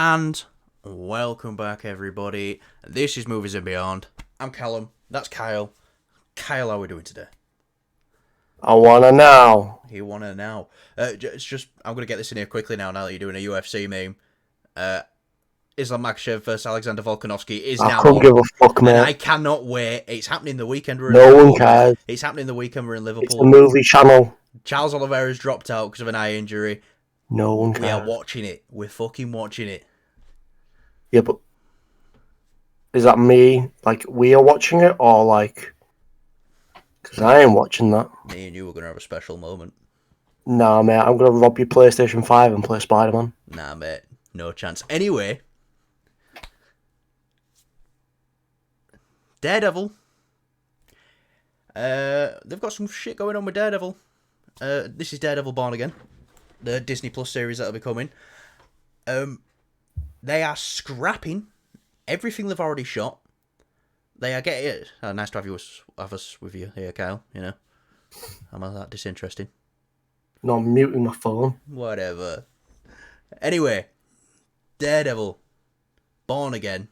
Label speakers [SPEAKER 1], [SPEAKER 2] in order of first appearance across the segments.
[SPEAKER 1] And welcome back, everybody. This is Movies and Beyond. I'm Callum. That's Kyle. Kyle, how are we doing today?
[SPEAKER 2] I wanna know.
[SPEAKER 1] You wanna now? It's just I'm gonna get this in here quickly now. Now that you're doing a UFC meme, Islam Makhachev versus Alexander Volkanovski is
[SPEAKER 2] I
[SPEAKER 1] now
[SPEAKER 2] couldn't
[SPEAKER 1] on,
[SPEAKER 2] give a fuck,
[SPEAKER 1] and
[SPEAKER 2] mate.
[SPEAKER 1] I cannot wait. It's happening the weekend we're in
[SPEAKER 2] No one
[SPEAKER 1] Liverpool, mate.
[SPEAKER 2] cares.
[SPEAKER 1] It's happening the weekend we're in
[SPEAKER 2] It's a
[SPEAKER 1] Liverpool.
[SPEAKER 2] movie channel.
[SPEAKER 1] Charles Oliveira's dropped out because of an eye injury.
[SPEAKER 2] No one
[SPEAKER 1] We are
[SPEAKER 2] cares.
[SPEAKER 1] watching it. We're fucking watching it.
[SPEAKER 2] Yeah, but is that me? Like, we are watching it, or like, because I ain't watching that.
[SPEAKER 1] Me and you are gonna have a special moment.
[SPEAKER 2] Nah, mate. I'm gonna rob your PlayStation 5 and play Spider-Man.
[SPEAKER 1] Nah, mate. No chance. Anyway, Daredevil. They've got some shit going on with Daredevil. This is Daredevil Born Again, the Disney Plus series that'll be coming. They are scrapping everything they've already shot. They are getting it. Nice to have us with you here, Kyle. You know, I'm not that disinteresting.
[SPEAKER 2] No, I'm muting my phone.
[SPEAKER 1] Whatever. Anyway, Daredevil, Born Again.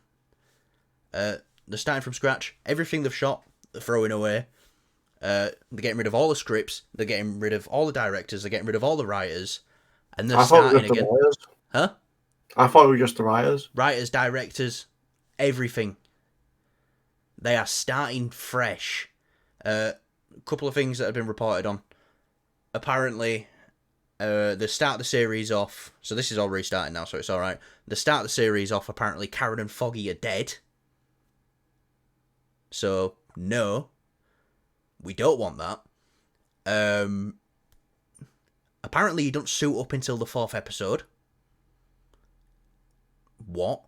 [SPEAKER 1] They're starting from scratch. Everything they've shot, they're throwing away. They're getting rid of all the scripts. They're getting rid of all the directors. They're getting rid of all the writers. And they're
[SPEAKER 2] I thought it was
[SPEAKER 1] starting
[SPEAKER 2] just the
[SPEAKER 1] again.
[SPEAKER 2] writers.
[SPEAKER 1] Huh?
[SPEAKER 2] I thought it was just the writers.
[SPEAKER 1] Writers, directors, everything. They are starting fresh. A couple of things that have been reported on. Apparently, the start of the series off. So this is all restarting now, so it's alright. The start of the series off, apparently Karen and Foggy are dead. So, no. We don't want that. Apparently you don't suit up until the 4th episode. What?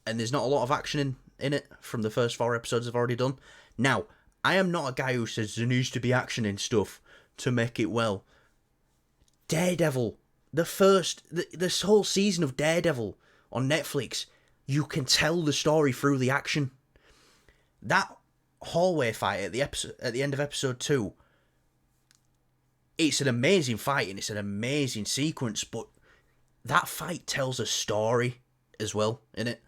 [SPEAKER 1] And there's not a lot of action in it from the first 4 episodes I've already done. Now, I am not a guy who says there needs to be action in stuff to make it well. Daredevil, this whole season of Daredevil on Netflix, you can tell the story through the action. That hallway fight at the end of episode 2, it's an amazing fight and it's an amazing sequence, but that fight tells a story as well, innit?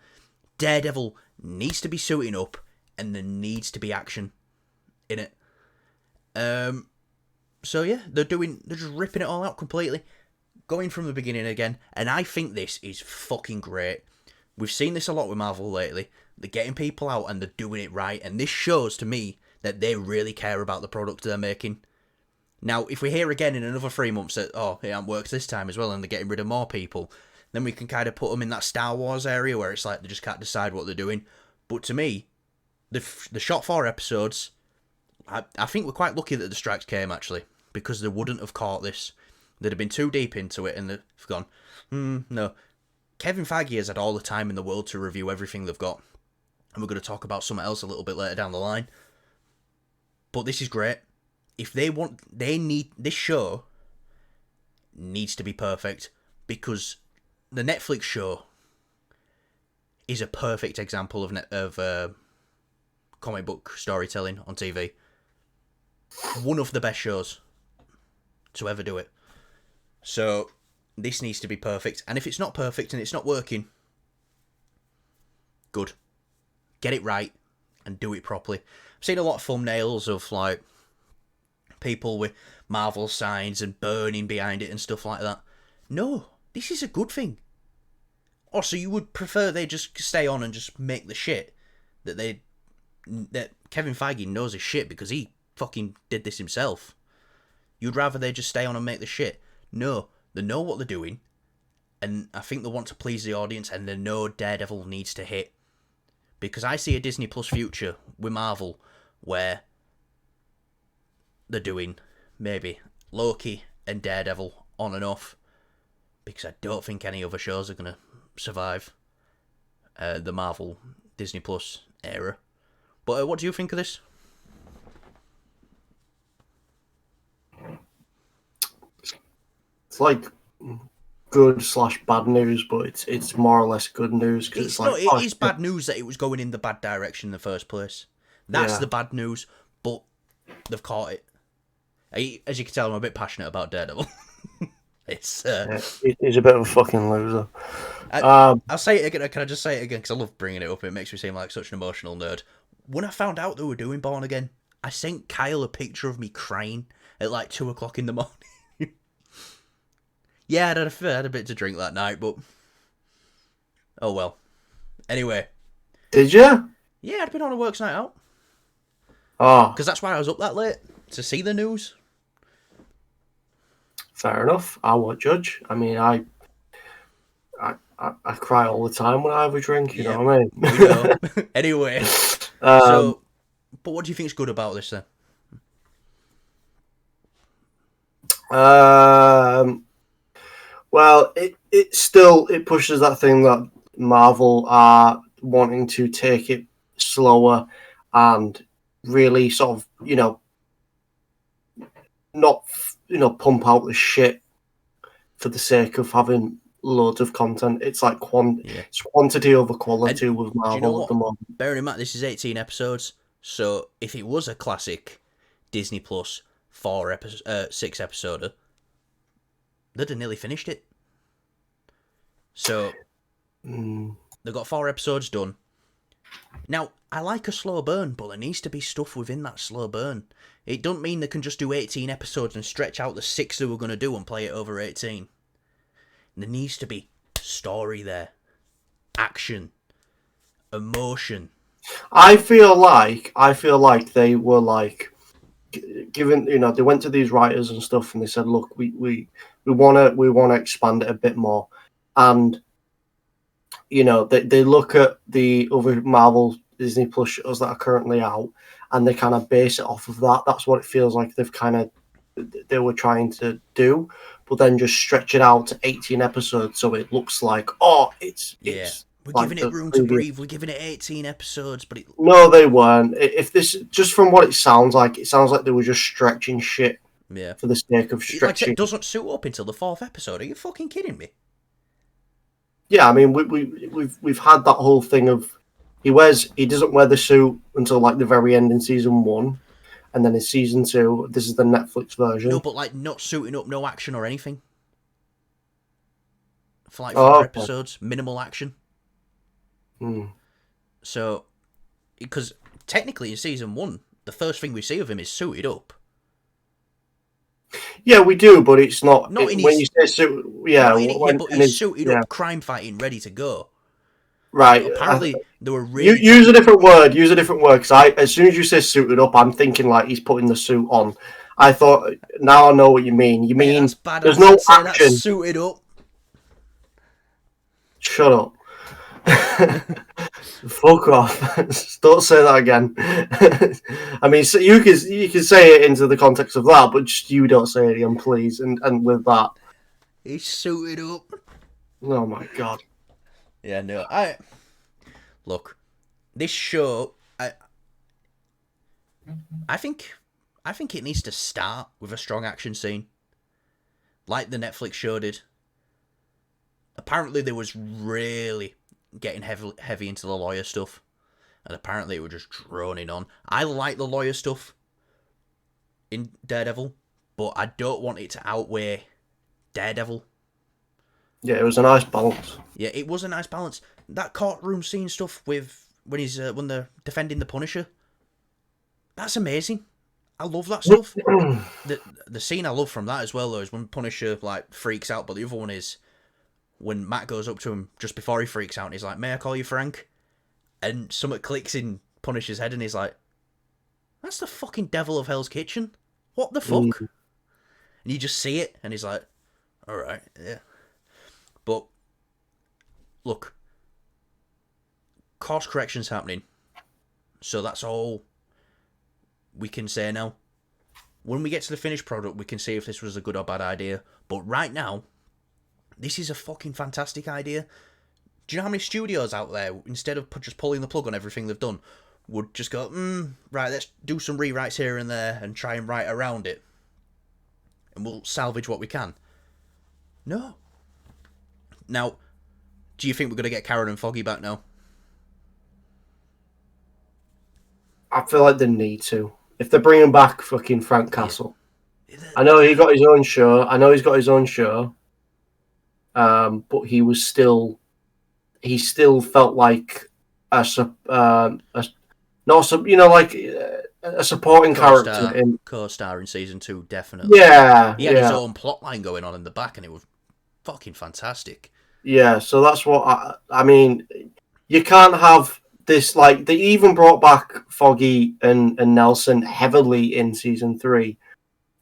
[SPEAKER 1] Daredevil needs to be suiting up and there needs to be action in it. So yeah, they're just ripping it all out completely, going from the beginning again, and I think this is fucking great. We've seen this a lot with Marvel lately. They're getting people out and they're doing it right, and this shows to me that they really care about the product they're making. Now, if we hear again in another 3 months that, oh, it hasn't worked this time as well and they're getting rid of more people, then we can kind of put them in that Star Wars area where it's like they just can't decide what they're doing. But to me, the shot 4 episodes, I think we're quite lucky that the strikes came, actually, because they wouldn't have caught this. They'd have been too deep into it and they've gone, no. Kevin Feige has had all the time in the world to review everything they've got. And we're going to talk about something else a little bit later down the line. But this is great. If this show needs to be perfect, because the Netflix show is a perfect example of comic book storytelling on TV. One of the best shows to ever do it. So this needs to be perfect, and if it's not perfect and it's not working, good. Get it right and do it properly. I've seen a lot of thumbnails of like people with Marvel signs and burning behind it and stuff like that. No, this is a good thing. Or so you would prefer they just stay on and just make the shit that Kevin Feige knows is shit because he fucking did this himself. You'd rather they just stay on and make the shit. No, they know what they're doing, and I think they want to please the audience, and they know Daredevil needs to hit. Because I see a Disney Plus future with Marvel where they're doing maybe Loki and Daredevil on and off, because I don't think any other shows are going to survive the Marvel Disney Plus era. But what do you think of this?
[SPEAKER 2] It's like good/bad news, but it's more or less good news because it's like
[SPEAKER 1] it is bad news that it was going in the bad direction in the first place. That's the bad news, but they've caught it. As you can tell, I'm a bit passionate about Daredevil. It's
[SPEAKER 2] he's a bit of a fucking loser.
[SPEAKER 1] I'll say it again. Can I just say it again? Because I love bringing it up. It makes me seem like such an emotional nerd. When I found out they were doing Born Again, I sent Kyle a picture of me crying at like 2 o'clock in the morning. Yeah, I had a bit to drink that night, but oh well. Anyway.
[SPEAKER 2] Did you?
[SPEAKER 1] Yeah, I'd been on a works night out.
[SPEAKER 2] Oh,
[SPEAKER 1] Because that's why I was up that late, to see the news.
[SPEAKER 2] fair enough. I won't judge. I mean, I cry all the time when I have a drink. You know what I mean?
[SPEAKER 1] We know. Anyway, so, but what do you think's good about this then?
[SPEAKER 2] Well, it still pushes that thing that Marvel are wanting to take it slower and really sort of not pump out the shit for the sake of having loads of content. It's like it's quantity over quality with Marvel at the moment.
[SPEAKER 1] Bearing in mind this is 18 episodes, so if it was a classic Disney Plus 6 episode, they'd have nearly finished it. So they've got 4 episodes done. Now, I like a slow burn, but there needs to be stuff within that slow burn. It don't mean they can just do 18 episodes and stretch out the 6 they were going to do and play it over 18. There needs to be story there. Action. Emotion.
[SPEAKER 2] I feel like they were like given, they went to these writers and stuff and they said, look, we want to expand it a bit more. And they look at the other Marvel Disney Plus shows that are currently out and they kind of base it off of that. That's what it feels like they were trying to do, but then just stretch it out to 18 episodes so it looks like, it's
[SPEAKER 1] we're
[SPEAKER 2] like
[SPEAKER 1] giving it room to breathe. We're giving it 18 episodes, but
[SPEAKER 2] no, they weren't. If this, just from what it sounds like they were just stretching shit for the sake of stretching.
[SPEAKER 1] Like I said, it doesn't suit up until the 4th episode. Are you fucking kidding me?
[SPEAKER 2] Yeah, I mean, we've had that whole thing of he doesn't wear the suit until like the very end in season 1. And then in season 2, this is the Netflix version.
[SPEAKER 1] No, but like not suiting up, no action or anything. For like 4 episodes, minimal action. So, because technically in season 1, the first thing we see of him is suited up.
[SPEAKER 2] Yeah, we do, but it's not.
[SPEAKER 1] Not in
[SPEAKER 2] when you say suit,
[SPEAKER 1] but he's suited up, crime fighting, ready to go.
[SPEAKER 2] Right.
[SPEAKER 1] So apparently, they were really.
[SPEAKER 2] Use a different word. Use a different word. Because as soon as you say suited up, I'm thinking like he's putting the suit on. I thought, now I know what you mean. You mean
[SPEAKER 1] that's bad.
[SPEAKER 2] There's no action.
[SPEAKER 1] That's suited up.
[SPEAKER 2] Shut up. Fuck off. Don't say that again. I mean, so you can say it into the context of that, but just you don't say it again, please. And with that,
[SPEAKER 1] he's suited up.
[SPEAKER 2] Oh my god.
[SPEAKER 1] Yeah, no. Look, this show, I think it needs to start with a strong action scene, like the Netflix show did. Apparently, they was really getting heavy into the lawyer stuff, and apparently it was just droning on. I like the lawyer stuff in Daredevil, but I don't want it to outweigh Daredevil.
[SPEAKER 2] Yeah, it was a nice balance.
[SPEAKER 1] Yeah, it was a nice balance. That courtroom scene stuff with when they're defending the Punisher, that's amazing. I love that stuff. The scene I love from that as well, though, is when Punisher like freaks out, but the other one is when Matt goes up to him just before he freaks out and he's like, "May I call you Frank?" And something clicks in Punisher's head and he's like, "That's the fucking devil of Hell's Kitchen. What the fuck?" And you just see it and he's like, "Alright, yeah." But look, course correction's happening. So that's all we can say now. When we get to the finished product, we can see if this was a good or bad idea. But right now, this is a fucking fantastic idea. Do you know how many studios out there, instead of just pulling the plug on everything they've done, would just go, right, let's do some rewrites here and there and try and write around it. And we'll salvage what we can. No. Now, do you think we're going to get Karen and Foggy back now?
[SPEAKER 2] I feel like they need to. If they're bringing back fucking Frank Castle. I know he got his own show. But he was still he still felt like not some, you know, like a supporting character in.
[SPEAKER 1] Co-star in season 2, definitely.
[SPEAKER 2] Yeah,
[SPEAKER 1] He had his
[SPEAKER 2] yeah,
[SPEAKER 1] own plotline going on in the back, and it was fucking fantastic.
[SPEAKER 2] yeah. So that's what I mean. You can't have this, like, they even brought back Foggy and Nelson heavily in season 3,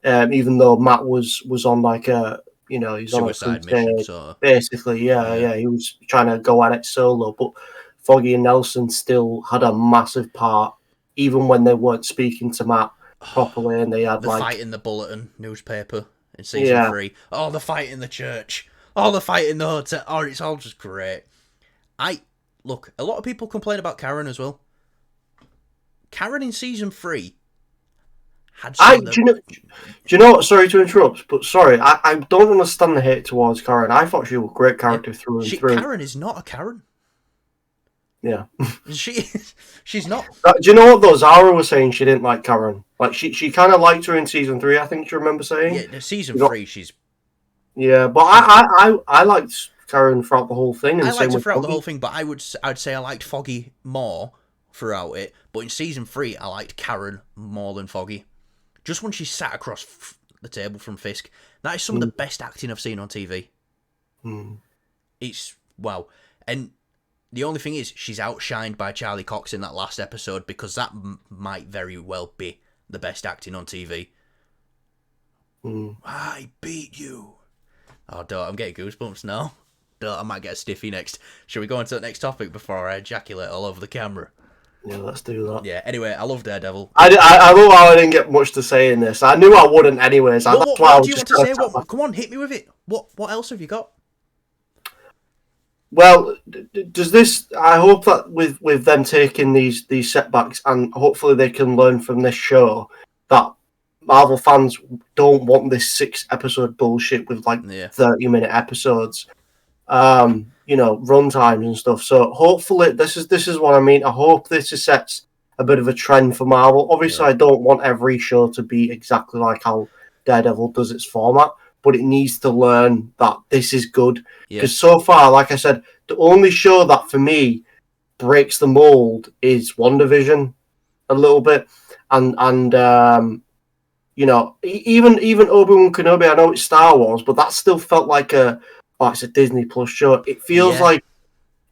[SPEAKER 2] even though Matt was on like a, you know, he's on a
[SPEAKER 1] Suicide mission,
[SPEAKER 2] crusade,
[SPEAKER 1] so
[SPEAKER 2] basically. Yeah, he was trying to go at it solo, but Foggy and Nelson still had a massive part, even when they weren't speaking to Matt properly, and they had
[SPEAKER 1] the
[SPEAKER 2] like,
[SPEAKER 1] fight in the Bulletin newspaper in season
[SPEAKER 2] yeah.
[SPEAKER 1] 3. Oh, the fight in the church. Oh, the fight in the hotel. Oh, it's all just great. Look, a lot of people complain about Karen as well. Karen in season 3 had some of the...
[SPEAKER 2] Do you know what? Sorry to interrupt, but sorry, I don't understand the hate towards Karen. I thought she was a great character through and through.
[SPEAKER 1] Karen is not a Karen.
[SPEAKER 2] Yeah.
[SPEAKER 1] She's not.
[SPEAKER 2] Do you know what though? Zara was saying she didn't like Karen. Like she kind of liked her in season 3. I think you remember saying.
[SPEAKER 1] Yeah, season 3, she's.
[SPEAKER 2] Yeah, but I liked Karen throughout the whole thing. And
[SPEAKER 1] I liked her throughout
[SPEAKER 2] Foggy.
[SPEAKER 1] the whole thing, but I'd say I liked Foggy more throughout it. But in season 3, I liked Karen more than Foggy. Just when she sat across the table from Fisk, that is some of the best acting I've seen on TV. It's wow, and the only thing is she's outshined by Charlie Cox in that last episode, because that might very well be the best acting on TV. I beat you. Oh, don't, I'm getting goosebumps now. Don't, I might get a stiffy next. Shall we go on to the next topic before I ejaculate all over the camera?
[SPEAKER 2] Yeah, let's do that.
[SPEAKER 1] Yeah, anyway, I love Daredevil.
[SPEAKER 2] I love how I didn't get much to say in this. I knew I wouldn't anyways.
[SPEAKER 1] What do you want to say? Come on, hit me with it. What else have you got?
[SPEAKER 2] Well, does this? I hope that with them taking these setbacks, and hopefully they can learn from this show, that Marvel fans don't want this 6-episode bullshit with like 30-minute episodes, you know, run times and stuff. So hopefully this is what I mean. I hope this sets a bit of a trend for Marvel. Obviously, I don't want every show to be exactly like how Daredevil does its format, but it needs to learn that this is good. Because so far, like I said, the only show that for me breaks the mold is WandaVision a little bit, and you know, even Obi-Wan Kenobi. I know it's Star Wars, but that still felt like it's a Disney Plus show. It feels like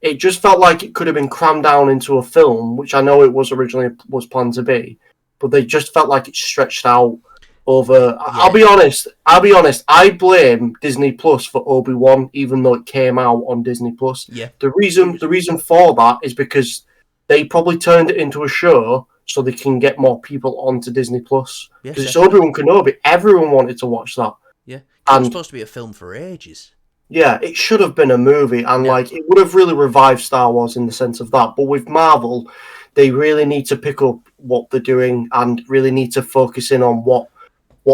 [SPEAKER 2] it just felt like it could have been crammed down into a film, which I know it was originally was planned to be, but they just felt like it stretched out over. I'll be honest. I blame Disney Plus for Obi-Wan, even though it came out on Disney Plus.
[SPEAKER 1] Yeah.
[SPEAKER 2] The reason for that is because they probably turned it into a show so they can get more people onto Disney Plus. Because it's Obi-Wan Kenobi. Everyone wanted to watch that.
[SPEAKER 1] Yeah. It was supposed to be a film for ages.
[SPEAKER 2] Yeah, it should have been a movie, and like it would have really revived Star Wars in the sense of that. But with Marvel, they really need to pick up what they're doing and really need to focus in on what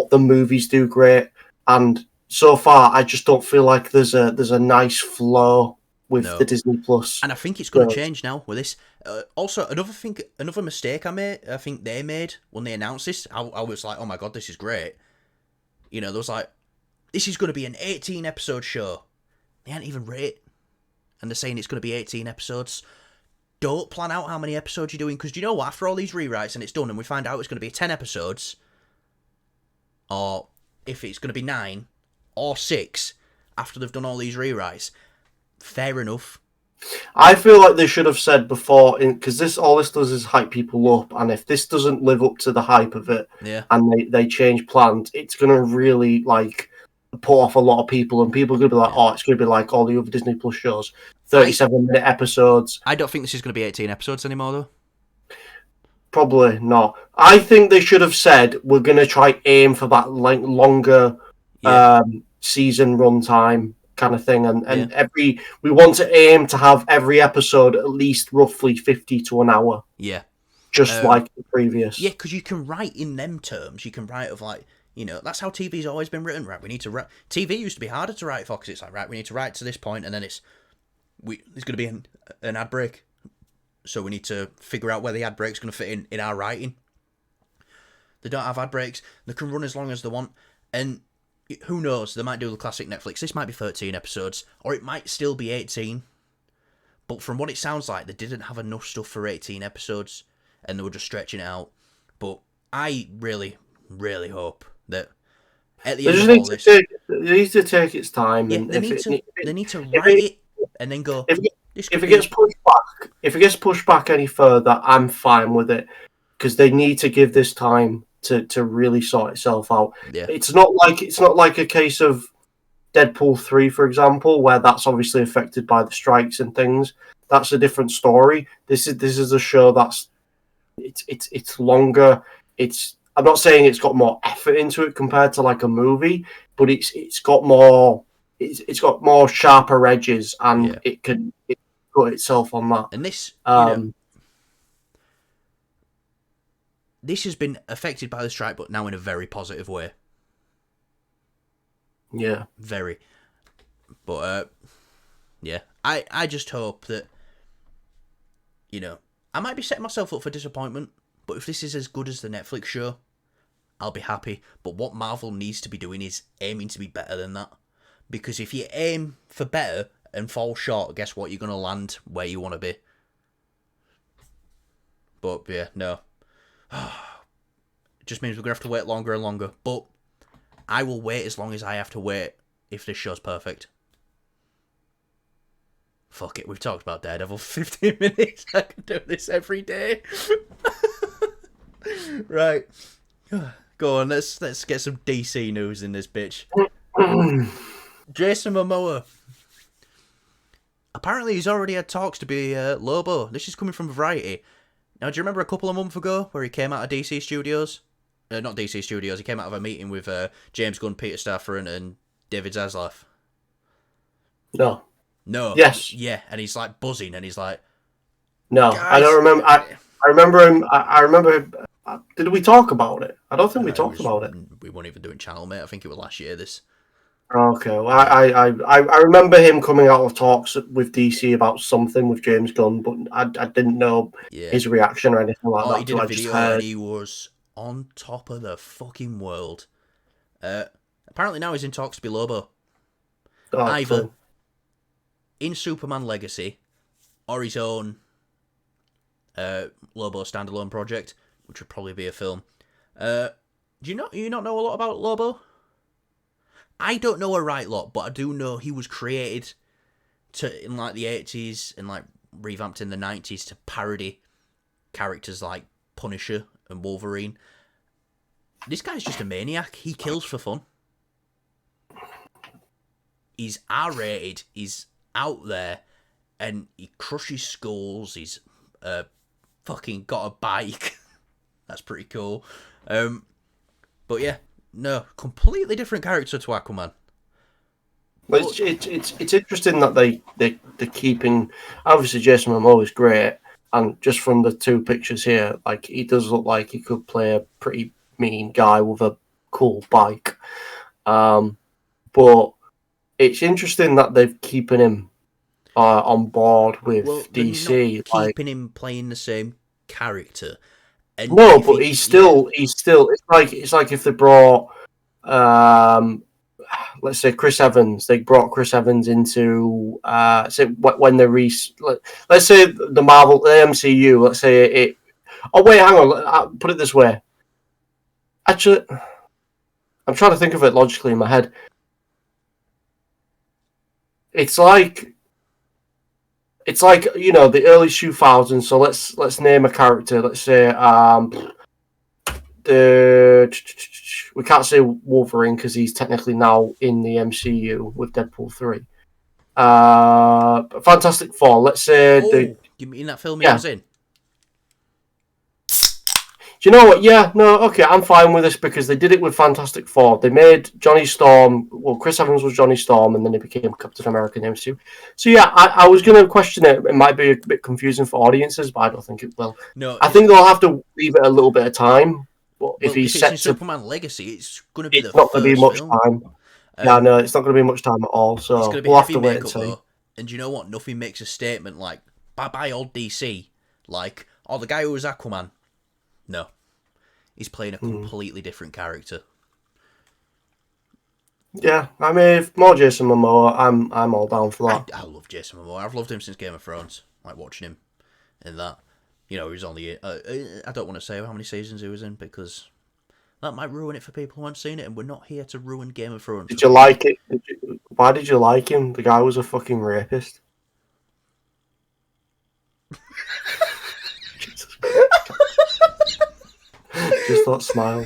[SPEAKER 2] the movies do great. And so far, I just don't feel like there's a nice flow with the Disney Plus.
[SPEAKER 1] And I think it's going to change now with this. Also, another mistake I think they made when they announced this, I was like, oh my god, this is great. You know, there was like, this is going to be an 18-episode show. They ain't even rate. And they're saying it's going to be 18 episodes. Don't plan out how many episodes you're doing, because do you know what? After all these rewrites and it's done and we find out it's going to be 10 episodes, or if it's going to be 9 or 6 after they've done all these rewrites, fair enough.
[SPEAKER 2] I feel like they should have said before, because all this does is hype people up, and if this doesn't live up to the hype of it, and they change plans, it's going to really like put off a lot of people, and people are going to be like, oh, it's going to be like all the other Disney Plus shows, 37-minute episodes.
[SPEAKER 1] I don't think this is going to be 18 episodes anymore, though.
[SPEAKER 2] Probably not. I think they should have said we're going to try aim for that like longer season runtime kind of thing, and we want to aim to have every episode at least roughly 50 to an hour.
[SPEAKER 1] Yeah.
[SPEAKER 2] Just like the previous.
[SPEAKER 1] Yeah, because you can write in them terms. You can write of like, you know, that's how TV's always been written, right? We need to write. TV used to be harder to write for, because it's like, right, we need to write to this point, and then there's going to be an ad break. So we need to figure out where the ad break's going to fit in our writing. They don't have ad breaks. They can run as long as they want. And who knows? They might do the classic Netflix. This might be 13 episodes, or it might still be 18. But from what it sounds like, they didn't have enough stuff for 18 episodes, and they were just stretching it out. But I really, really hope that at the end of all this,
[SPEAKER 2] they need to take its time,
[SPEAKER 1] yeah,
[SPEAKER 2] and
[SPEAKER 1] they need to write it and then go.
[SPEAKER 2] If it gets pushed back any further, I'm fine with it, because they need to give this time to really sort itself out.
[SPEAKER 1] Yeah.
[SPEAKER 2] It's not like a case of Deadpool 3, for example, where that's obviously affected by the strikes and things. That's a different story. This is a show that's it's longer. I'm not saying it's got more effort into it compared to like a movie, but it's got more sharper edges, and it can put itself on that.
[SPEAKER 1] And this, this has been affected by the strike, but now in a very positive way.
[SPEAKER 2] Yeah.
[SPEAKER 1] Very. But, yeah. I just hope that, I might be setting myself up for disappointment, but if this is as good as the Netflix show, I'll be happy. But what Marvel needs to be doing is aiming to be better than that. Because if you aim for better and fall short, guess what? You're going to land where you want to be. But, yeah, no. It just means we're going to have to wait longer and longer. But I will wait as long as I have to wait if this show's perfect. Fuck it, we've talked about Daredevil for 15 minutes. I can do this every day. Right. Go on, let's get some DC news in this bitch. Jason Momoa. Apparently he's already had talks to be Lobo. This is coming from Variety. Now, do you remember a couple of months ago where he came out of DC Studios? Not DC Studios, he came out of a meeting with James Gunn, Peter Safran, and David Zaslav. No.
[SPEAKER 2] Yes.
[SPEAKER 1] Yeah, and he's like buzzing, and he's like,
[SPEAKER 2] no, guys, I don't remember. I remember him. I remember him. Did we talk about it? I don't think we talked about it.
[SPEAKER 1] We weren't even doing channel, mate. I think it was last year. This.
[SPEAKER 2] Okay, well, I remember him coming out of talks with DC about something with James Gunn, but I didn't know his reaction or anything like that.
[SPEAKER 1] He did a video and he was on top of the fucking world. Apparently now he's in talks to be Lobo. Either cool. In Superman Legacy or his own Lobo standalone project, which would probably be a film. Do you not know a lot about Lobo? I don't know a right lot, but I do know he was created in like the 80s and like revamped in the 90s to parody characters like Punisher and Wolverine. This guy's just a maniac. He kills for fun. He's R-rated. He's out there, and he crushes skulls. He's fucking got a bike. That's pretty cool. But yeah, no, completely different character to Aquaman.
[SPEAKER 2] But it's interesting that they're keeping. Obviously, Jason Momoa is great, and just from the two pictures here, like he does look like he could play a pretty mean guy with a cool bike. But it's interesting that they're keeping him on board with DC.
[SPEAKER 1] Not keeping him playing the same character. And
[SPEAKER 2] no, but he's still. It's like if they brought, let's say Chris Evans. They brought Chris Evans into, say when they let's say the MCU. Let's say it. Oh wait, hang on. I'll put it this way. Actually, I'm trying to think of it logically in my head. It's like the early 2000s. So let's name a character. Let's say we can't say Wolverine because he's technically now in the MCU with Deadpool 3. Fantastic Four. Let's say
[SPEAKER 1] you mean that film he was in?
[SPEAKER 2] Do you know what? Yeah, no, okay, I'm fine with this because they did it with Fantastic Four. They made Johnny Storm. Well, Chris Evans was Johnny Storm, and then he became Captain America in the MCU. So yeah, I was going to question it. It might be a bit confusing for audiences, but I don't think it will.
[SPEAKER 1] No,
[SPEAKER 2] I think they'll have to leave it a little bit of time. But if he's set to
[SPEAKER 1] Superman Legacy, it's going to be
[SPEAKER 2] it's not going to be much time. Yeah, no, it's not going to be much time at all. So we'll have to wait and see.
[SPEAKER 1] And you know what? Nothing makes a statement like bye old DC. Like, the guy who was Aquaman. No. He's playing a completely different character.
[SPEAKER 2] Yeah, I mean, if more Jason Momoa, I'm all down for that.
[SPEAKER 1] I love Jason Momoa. I've loved him since Game of Thrones. Like watching him in that. You know, he was only. I don't want to say how many seasons he was in because that might ruin it for people who haven't seen it, and we're not here to ruin Game of Thrones.
[SPEAKER 2] Did you like it? Why did you like him? The guy was a fucking rapist. Just that smile.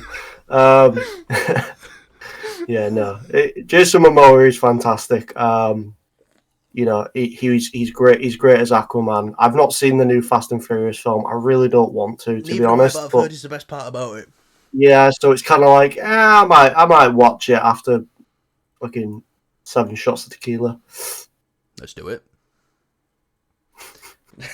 [SPEAKER 2] Yeah, no. Jason Momoa is fantastic. You know, he's great. He's great as Aquaman. I've not seen the new Fast and Furious film. I really don't want to be honest.
[SPEAKER 1] But I've heard it's the best part about it.
[SPEAKER 2] Yeah, so it's kind of like, I might watch it after fucking 7 shots of tequila.
[SPEAKER 1] Let's do it.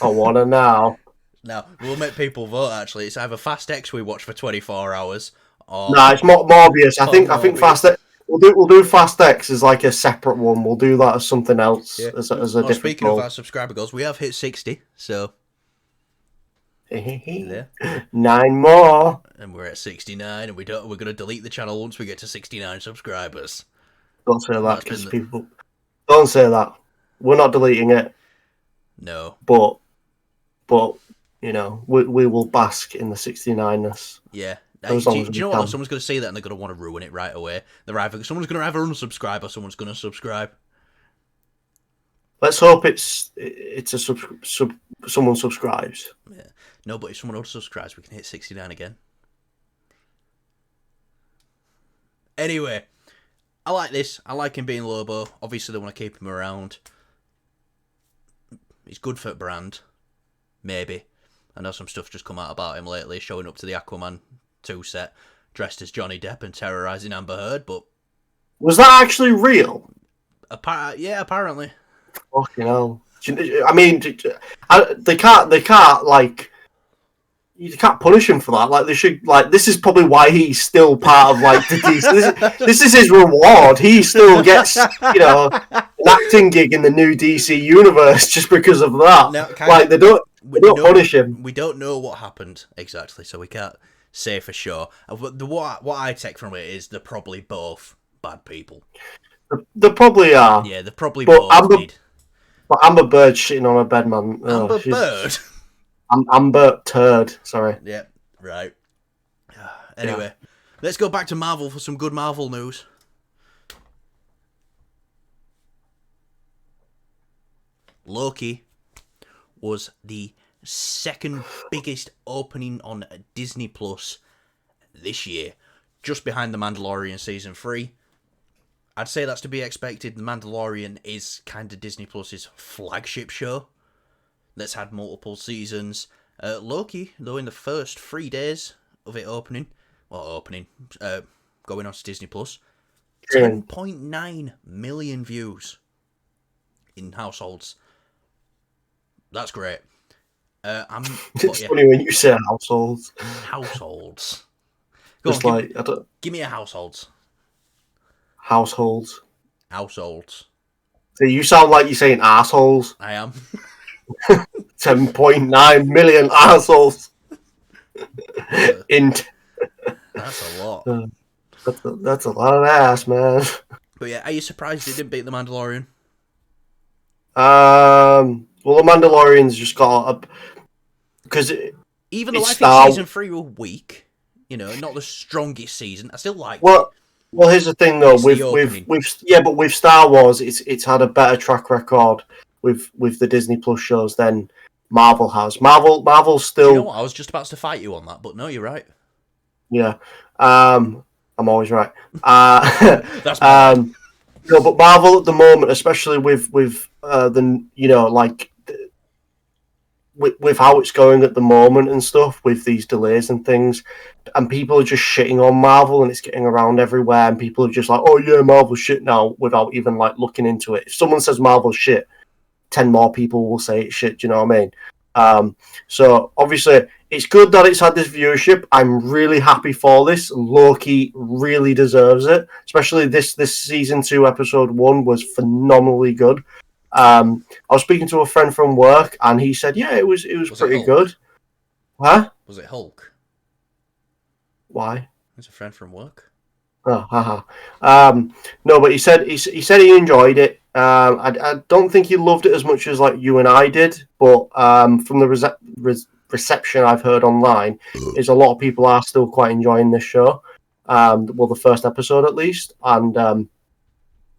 [SPEAKER 2] I wanna now.
[SPEAKER 1] Now we'll make people vote. Actually, it's either Fast X we watch for 24 hours, or
[SPEAKER 2] No, it's Morbius. I think
[SPEAKER 1] Morbius.
[SPEAKER 2] Fast X. We'll do Fast X as like a separate one. We'll do that as something else.
[SPEAKER 1] Yeah.
[SPEAKER 2] As a different.
[SPEAKER 1] Speaking of our subscriber goals, we have hit 60. So
[SPEAKER 2] yeah. 9 more,
[SPEAKER 1] and we're at 69, and we're gonna delete the channel once we get to 69 subscribers.
[SPEAKER 2] Don't say that because people. Don't say that. We're not deleting it.
[SPEAKER 1] No.
[SPEAKER 2] But you know, we will bask in the 69ness.
[SPEAKER 1] Yeah. Do you know what? Someone's going to see that and they're going to want to ruin it right away. Someone's going to either unsubscribe or someone's going to subscribe.
[SPEAKER 2] Let's hope it's someone subscribes.
[SPEAKER 1] Yeah. No, but if someone else subscribes, we can hit 69 again. Anyway, I like this. I like him being Lobo. Obviously, they want to keep him around. He's good for the brand. Maybe. I know some stuff's just come out about him lately, showing up to the Aquaman 2 set, dressed as Johnny Depp and terrorising Amber Heard, but...
[SPEAKER 2] Was that actually real?
[SPEAKER 1] Yeah, apparently.
[SPEAKER 2] Fucking hell. I mean, they can't, like... You can't punish him for that. Like, they should, like, this is probably why he's still part of, like, the DC. This is his reward. He still gets, you know, an acting gig in the new DC universe just because of that.
[SPEAKER 1] No,
[SPEAKER 2] like, they don't punish him.
[SPEAKER 1] We don't know what happened exactly, so we can't say for sure. What I take from it is they're probably both bad people.
[SPEAKER 2] They probably are.
[SPEAKER 1] Yeah, they probably both did.
[SPEAKER 2] But Amber Bird shitting on her bed, man.
[SPEAKER 1] Amber Bird?
[SPEAKER 2] Amber Turd, sorry.
[SPEAKER 1] Yeah, right. Anyway, let's go back to Marvel for some good Marvel news. Loki was the second biggest opening on Disney Plus this year, just behind The Mandalorian Season 3. I'd say that's to be expected. The Mandalorian is kind of Disney Plus's flagship show that's had multiple seasons. Loki, though, in the first 3 days of it going on to Disney Plus, 10.9 million views in households. That's great.
[SPEAKER 2] It's funny when you say households.
[SPEAKER 1] Households. Give me a households.
[SPEAKER 2] Households.
[SPEAKER 1] Households.
[SPEAKER 2] So you sound like you're saying assholes.
[SPEAKER 1] I am.
[SPEAKER 2] 10.9 million assholes.
[SPEAKER 1] That's a lot.
[SPEAKER 2] That's a lot of ass, man.
[SPEAKER 1] But yeah, are you surprised it didn't beat The Mandalorian?
[SPEAKER 2] Well, The Mandalorian's just got up because
[SPEAKER 1] even though I think season 3 were weak, you know, not the strongest season, I still like it.
[SPEAKER 2] Well, here's the thing though, with Star Wars, it's had a better track record with the Disney Plus shows than Marvel has. Marvel still.
[SPEAKER 1] You know what? I was just about to fight you on that, but no, you're right.
[SPEAKER 2] Yeah, I'm always right.
[SPEAKER 1] That's
[SPEAKER 2] no, but Marvel at the moment, especially with the, you know, like with how it's going at the moment and stuff, with these delays and things, and people are just shitting on Marvel, and it's getting around everywhere, and people are just like, oh yeah, Marvel's shit now, without even like looking into it. If someone says Marvel's shit, 10 more people will say it's shit. Do you know what I mean? So obviously it's good that it's had this viewership. I'm really happy for this. Loki really deserves it, especially this season 2 episode 1 was phenomenally good. I was speaking to a friend from work, and he said, yeah, it was pretty good. Huh?
[SPEAKER 1] Was it Hulk?
[SPEAKER 2] Why?
[SPEAKER 1] It's a friend from work.
[SPEAKER 2] Oh, haha. No, but he said he enjoyed it. I don't think he loved it as much as like you and I did, but from the reception I've heard online, is a lot of people are still quite enjoying this show. Well, the first episode at least, and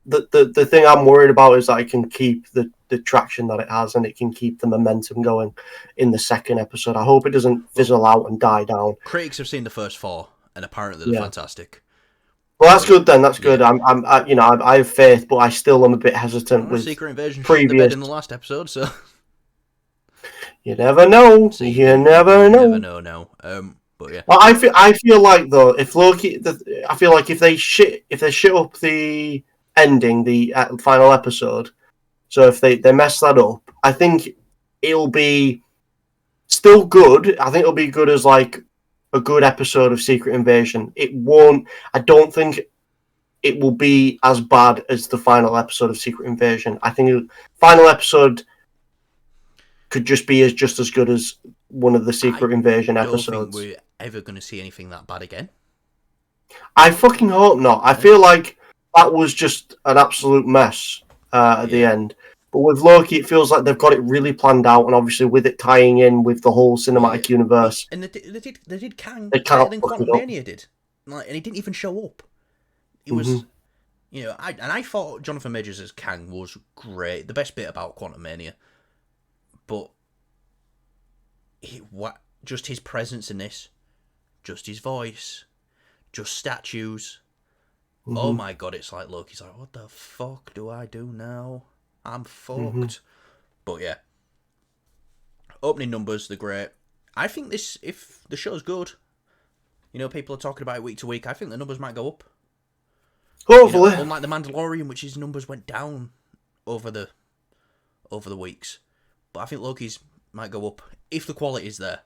[SPEAKER 2] the thing I'm worried about is that it can keep the traction that it has, and it can keep the momentum going in the second episode. I hope it doesn't fizzle out and die down.
[SPEAKER 1] Critics have seen the first 4, and apparently they're
[SPEAKER 2] Yeah.
[SPEAKER 1] fantastic.
[SPEAKER 2] Well, that's good then. That's
[SPEAKER 1] Yeah.
[SPEAKER 2] good. I have faith, but I still am a bit hesitant with
[SPEAKER 1] Secret Invasion shit the
[SPEAKER 2] previous.
[SPEAKER 1] bed in the last episode, so
[SPEAKER 2] You never know. You never know.
[SPEAKER 1] No. But yeah.
[SPEAKER 2] Well, I feel like though, if Loki, I feel like if they shit up the ending, the final episode. So if they mess that up, I think it'll be still good. I think it'll be good as like a good episode of Secret Invasion. It won't. I don't think it will be as bad as the final episode of Secret Invasion. I think the final episode could just be just as good as one of the Secret Invasion episodes.
[SPEAKER 1] I don't think we're ever going to see anything that bad again.
[SPEAKER 2] I fucking hope not. I feel like that was just an absolute mess at the end. But with Loki, it feels like they've got it really planned out, and obviously with it tying in with the whole cinematic universe.
[SPEAKER 1] And they did Kang
[SPEAKER 2] they
[SPEAKER 1] better
[SPEAKER 2] can't
[SPEAKER 1] than
[SPEAKER 2] fuck it up.
[SPEAKER 1] Quantumania did. Like, and he didn't even show up. It was, I thought Jonathan Majors as Kang was great. The best bit about Quantumania. But just his presence in this, just his voice, just statues. Oh my god, it's like Loki's like, what the fuck do I do now? I'm fucked. But yeah. Opening numbers, they're great. I think if the show's good, people are talking about it week to week, I think the numbers might go up.
[SPEAKER 2] Hopefully.
[SPEAKER 1] Unlike The Mandalorian, which his numbers went down over the weeks. But I think Loki's might go up if the quality's there.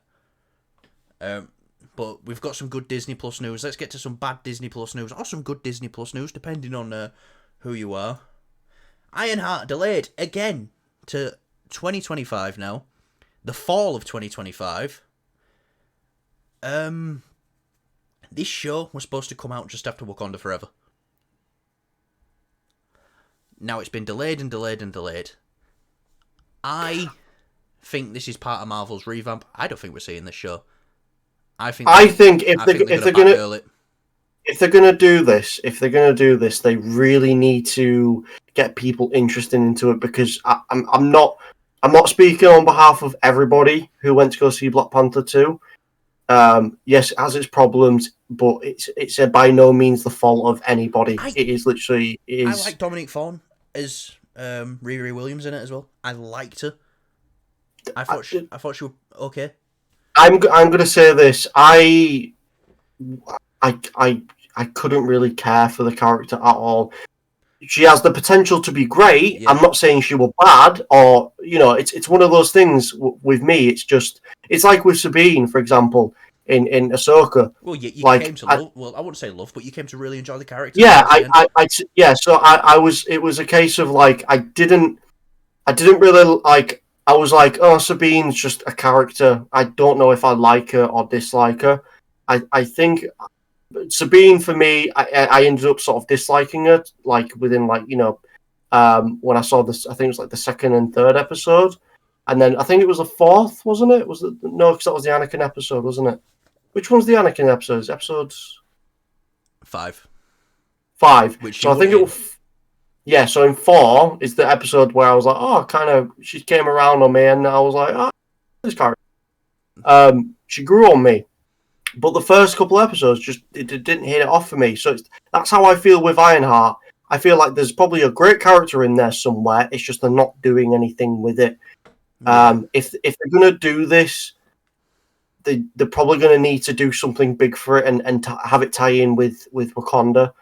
[SPEAKER 1] But we've got some good Disney Plus news. Let's get to some bad Disney Plus news, or some good Disney Plus news, depending on who you are. Ironheart delayed again to 2025 now. The fall of 2025. This show was supposed to come out just after Wakanda Forever. Now it's been delayed and delayed and delayed. I think this is part of Marvel's revamp. I don't think we're seeing this show. I think
[SPEAKER 2] if they're gonna do this, they really need to get people interested into it, because I'm not speaking on behalf of everybody who went to go see Black Panther 2. Yes, it has its problems, but it's by no means the fault of anybody. It is literally. I
[SPEAKER 1] like Dominique Fawn as Riri Williams in it as well. I liked her. I thought she was okay.
[SPEAKER 2] I'm gonna say this. I couldn't really care for the character at all. She has the potential to be great. Yeah. I'm not saying she was bad, or it's one of those things with me. It's like with Sabine, for example, in Ahsoka.
[SPEAKER 1] Well, you came to love. Well, I wouldn't say love, but you came to really enjoy the character.
[SPEAKER 2] Yeah, So I was. It was a case of like I didn't really like. I was like, oh, Sabine's just a character. I don't know if I like her or dislike her. I think Sabine, for me, I ended up sort of disliking her, like within when I saw this, I think it was like the second and third episode, and then I think it was the fourth, wasn't it? No, because that was the Anakin episode, wasn't it? Which one's the Anakin episode? Episode
[SPEAKER 1] 5.
[SPEAKER 2] So I think it was. Yeah, so in 4 is the episode where I was like, oh, kind of, she came around on me, and I was like, oh, this character. She grew on me. But the first couple of episodes, it didn't hit it off for me. So that's how I feel with Ironheart. I feel like there's probably a great character in there somewhere. It's just they're not doing anything with it. If they're going to do this, they're probably going to need to do something big for it and have it tie in with Wakanda.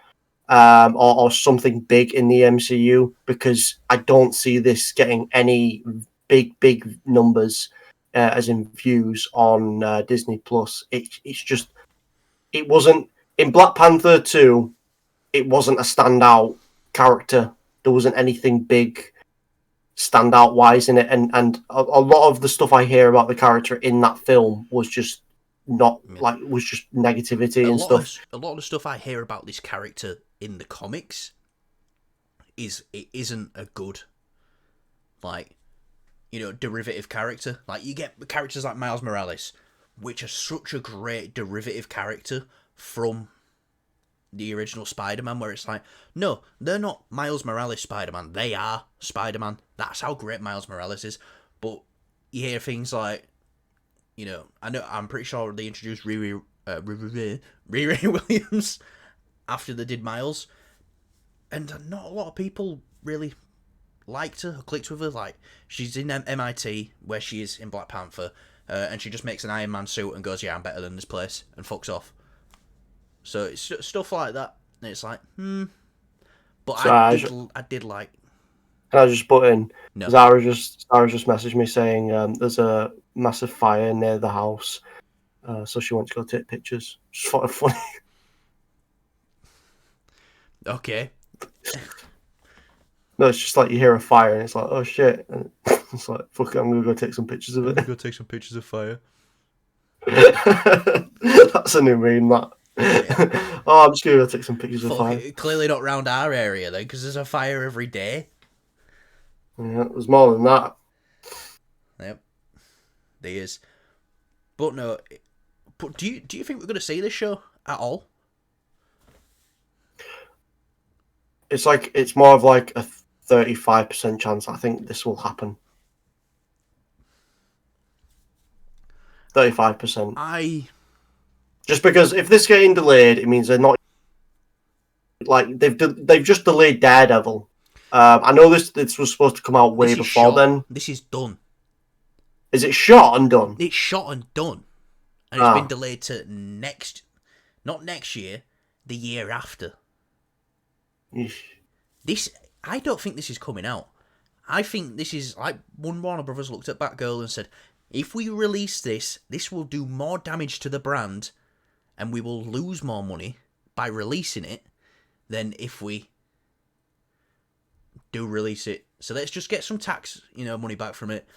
[SPEAKER 2] Or something big in the MCU, because I don't see this getting any big numbers as in views on Disney Plus. It wasn't in Black Panther 2. It wasn't a standout character. There wasn't anything big standout wise in it, and a lot of the stuff I hear about the character in that film was just not like was just negativity and stuff.
[SPEAKER 1] A lot of the stuff I hear about this character in the comics it isn't a good, like, derivative character. Like, you get characters like Miles Morales, which are such a great derivative character from the original Spider-Man, where it's like, no, they're not Miles Morales Spider-Man, they are Spider-Man. That's how great Miles Morales is. But you hear things like, I'm pretty sure they introduced Riri Williams after they did Miles, and not a lot of people really liked her or clicked with her. Like, she's in MIT, where she is in Black Panther, and she just makes an Iron Man suit and goes, yeah, I'm better than this place, and fucks off. So it's stuff like that, and it's like, But so I did like.
[SPEAKER 2] Can I just put in? No. Zara just messaged me saying there's a massive fire near the house, so she wants to go take pictures. Just thought it funny.
[SPEAKER 1] Okay.
[SPEAKER 2] No, it's just like you hear a fire and it's like, oh shit, and it's like, fuck it, I'm gonna go take some pictures of it.
[SPEAKER 1] Go take some pictures of fire.
[SPEAKER 2] That's a new meme, that. Yeah. Oh, I'm just gonna go take some pictures of fire.
[SPEAKER 1] Clearly not round our area then, because there's a fire every day.
[SPEAKER 2] Yeah, there's more than that.
[SPEAKER 1] Yep, there is. But no, do you think we're gonna see this show at all?
[SPEAKER 2] It's more of like a 35% chance. I think this will happen. 35%. Just because if this getting delayed, it means they're not like they've just delayed Daredevil. I know this was supposed to come out way before then.
[SPEAKER 1] This is done.
[SPEAKER 2] Is it shot and done?
[SPEAKER 1] It's shot and done, and it's been delayed to not next year, the year after. I don't think this is coming out. I think this is like one Warner Brothers looked at Batgirl and said, if we release this will do more damage to the brand, and we will lose more money by releasing it than if we do release it. So let's just get some tax, money back from it,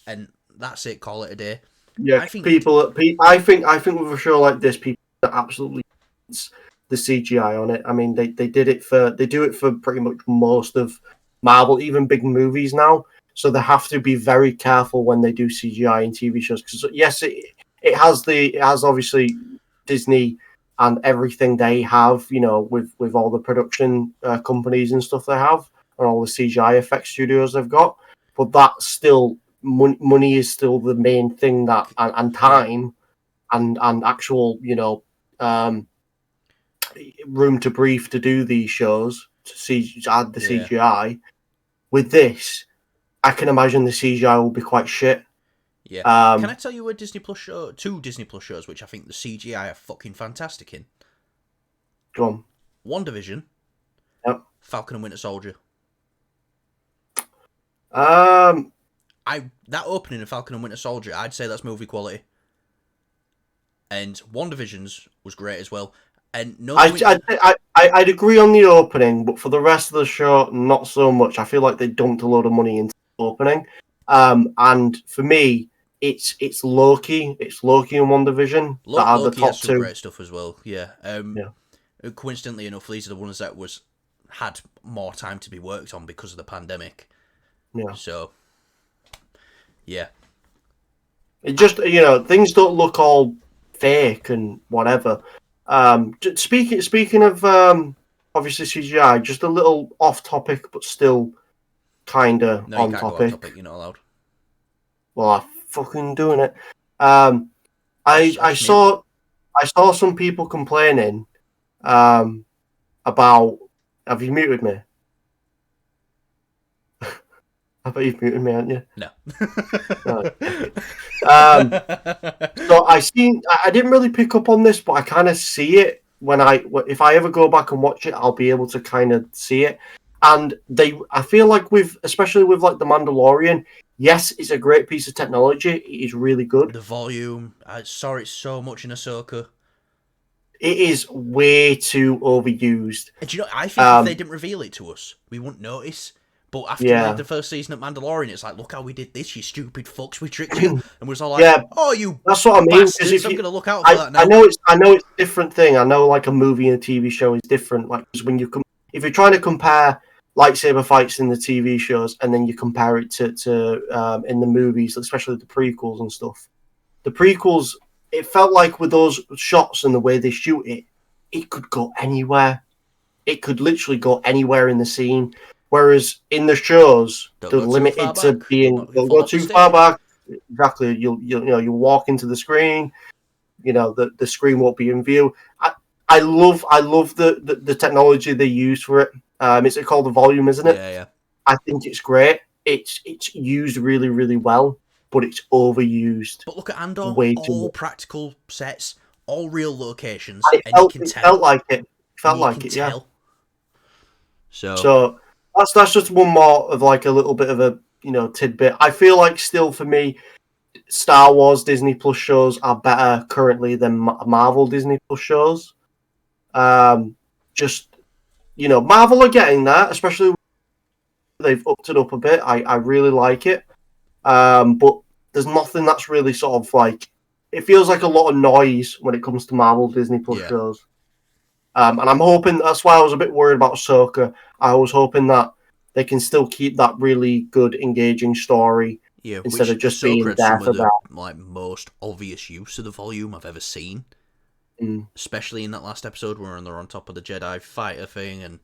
[SPEAKER 1] and that's it. Call it a day.
[SPEAKER 2] Yeah, I think with a show like this, people absolutely the CGI on it. I mean, they do it for pretty much most of Marvel, even big movies now. So they have to be very careful when they do CGI in TV shows. Because yes, it has obviously Disney and everything they have, with all the production companies and stuff they have, and all the CGI effects studios they've got. But that's still money is still the main thing that and time and actual room to breathe to do these shows to add the CGI. With this, I can imagine the CGI will be quite shit.
[SPEAKER 1] Yeah. Can I tell you two Disney Plus shows which I think the CGI are fucking fantastic in?
[SPEAKER 2] Go on.
[SPEAKER 1] WandaVision.
[SPEAKER 2] Yep.
[SPEAKER 1] Falcon and Winter Soldier.
[SPEAKER 2] That
[SPEAKER 1] opening of Falcon and Winter Soldier, I'd say that's movie quality. And WandaVision's was great as well. And
[SPEAKER 2] I'd agree on the opening, but for the rest of the show, not so much. I feel like they dumped a load of money into the opening. And for me, it's Loki. It's Loki and WandaVision that are the top
[SPEAKER 1] has
[SPEAKER 2] two.
[SPEAKER 1] Some great stuff as well. Yeah. Coincidentally enough, these are the ones that had more time to be worked on because of the pandemic.
[SPEAKER 2] Yeah.
[SPEAKER 1] So. Yeah.
[SPEAKER 2] It just things don't look all fake and whatever. Speaking of obviously CGI, just a little off topic, but still kind of on topic.
[SPEAKER 1] Go off topic. You're not allowed.
[SPEAKER 2] Well, I'm fucking doing it. I saw some people complaining about. Have you muted me? I bet you've muted me, haven't you?
[SPEAKER 1] No.
[SPEAKER 2] So I didn't really pick up on this, but I kind of see it if I ever go back and watch it, I'll be able to kind of see it. And I feel like especially with like The Mandalorian, yes, it's a great piece of technology. It is really good.
[SPEAKER 1] The volume, I saw it so much in Ahsoka.
[SPEAKER 2] It is way too overused.
[SPEAKER 1] And do you know, I think if they didn't reveal it to us, we wouldn't notice. But after
[SPEAKER 2] Yeah.
[SPEAKER 1] the first season of Mandalorian, it's like, look how we did this, you stupid fucks, we tricked you. And we was all like,
[SPEAKER 2] Yeah,
[SPEAKER 1] oh, you
[SPEAKER 2] that's what I mean. Because
[SPEAKER 1] bastards,
[SPEAKER 2] if
[SPEAKER 1] I'm
[SPEAKER 2] you,
[SPEAKER 1] going to look out for that now.
[SPEAKER 2] I know it's a different thing. I know like a movie and a TV show is different. Like 'cause when you if you're trying to compare lightsaber fights in the TV shows and then you compare it to in the movies, especially the prequels and stuff. The prequels, it felt like with those shots and the way they shoot it, it could go anywhere. It could literally go anywhere in the scene. Whereas in the shows,
[SPEAKER 1] Don't
[SPEAKER 2] they're
[SPEAKER 1] go too far
[SPEAKER 2] limited to
[SPEAKER 1] back.
[SPEAKER 2] being
[SPEAKER 1] You'll
[SPEAKER 2] don't
[SPEAKER 1] fall
[SPEAKER 2] go
[SPEAKER 1] off the
[SPEAKER 2] too far
[SPEAKER 1] stage.
[SPEAKER 2] back. Exactly. You walk into the screen. You know the screen won't be in view. I love the technology they use for it. It's called the volume, isn't it?
[SPEAKER 1] Yeah.
[SPEAKER 2] I think it's great. It's used really really well, but it's overused
[SPEAKER 1] But look at Andor,
[SPEAKER 2] way too
[SPEAKER 1] all
[SPEAKER 2] much.
[SPEAKER 1] practical sets, all real locations,
[SPEAKER 2] And
[SPEAKER 1] and you can
[SPEAKER 2] it
[SPEAKER 1] tell.
[SPEAKER 2] felt like it. Felt
[SPEAKER 1] You
[SPEAKER 2] like
[SPEAKER 1] can
[SPEAKER 2] it, yeah.
[SPEAKER 1] tell. So,
[SPEAKER 2] So that's just one more of like a little bit of a tidbit. I feel like still for me, Star Wars Disney Plus shows are better currently than Marvel Disney Plus shows. Just Marvel are getting there, especially they've upped it up a bit. I really like it. But there's nothing that's really sort of like it feels like a lot of noise when it comes to Marvel Disney Plus
[SPEAKER 1] yeah.
[SPEAKER 2] shows. And I'm hoping that's why I was a bit worried about Ahsoka. I was hoping that they can still keep that really good, engaging story
[SPEAKER 1] Yeah,
[SPEAKER 2] instead
[SPEAKER 1] which
[SPEAKER 2] of just
[SPEAKER 1] Ahsoka
[SPEAKER 2] being
[SPEAKER 1] had
[SPEAKER 2] there
[SPEAKER 1] some
[SPEAKER 2] for
[SPEAKER 1] of the
[SPEAKER 2] that.
[SPEAKER 1] most obvious use of the volume I've ever seen.
[SPEAKER 2] Mm.
[SPEAKER 1] Especially in that last episode where they're on top of the Jedi fighter thing, and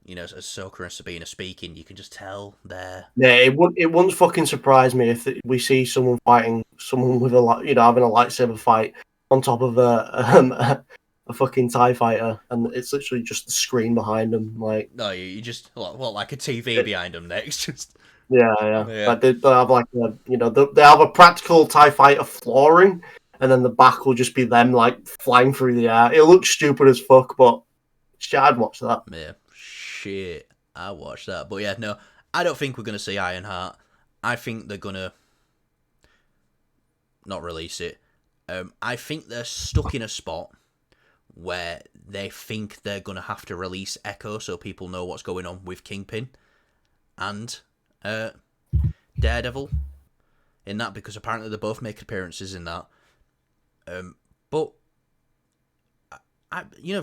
[SPEAKER 1] Ahsoka and Sabine are speaking. You can just tell they're
[SPEAKER 2] Yeah, it wouldn't fucking surprise me if we see someone fighting someone with having a lightsaber fight on top of a fucking TIE fighter, and it's literally just the screen behind them. Like,
[SPEAKER 1] no, you just like a TV behind them next. Just
[SPEAKER 2] yeah.
[SPEAKER 1] yeah,
[SPEAKER 2] Like they have like they have a practical TIE fighter flooring, and then the back will just be them like flying through the air. It looks stupid as fuck, but shit, I'd watch that.
[SPEAKER 1] yeah, shit. I watched that, but yeah, no, I don't think we're gonna see Ironheart. I think they're gonna not release it. I think they're stuck in a spot where they think they're going to have to release Echo so people know what's going on with Kingpin and Daredevil in that, because apparently they both make appearances in that. But